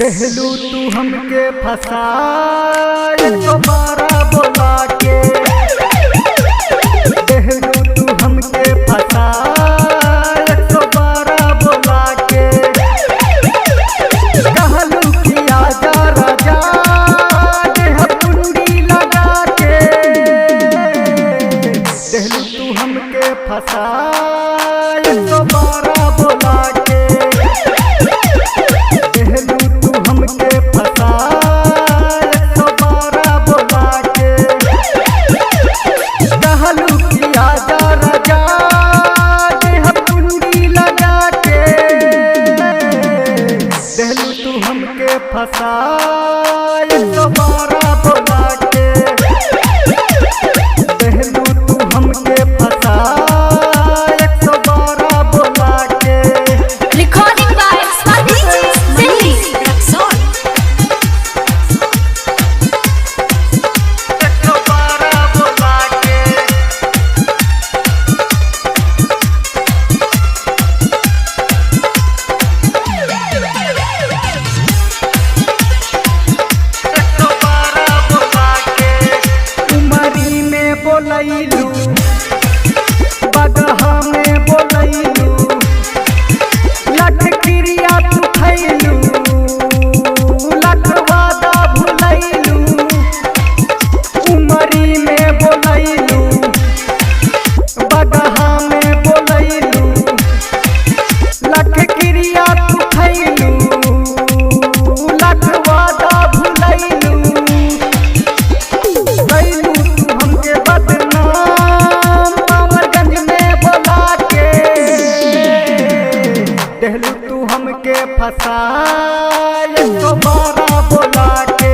देहलू तू हमके फसाए दोबारा बोला के, देहलू तू हमके फसाए दोबारा बोला के, कहलू कि आजा राजा देह कुंडी लगा के, देहलू तू हमके फसाए दोबारा बोला के, फसाए दोबारा बोला के, देहलू तू हमके फसाए दोबारा बोला के। Recording by Swati Delhi Raxaul. दोबारा बोला के, बोलैलू बगहा में बोलैलू, लख क्रिया तू खैलू, लख वादा भुलैलू, उमरी में बोलैलू बगहा में बोलैलू, लख क्रिया तू खैलू, लख वादा भुलैलू, देहलू तू हमके फसाए दोबारा बोला के।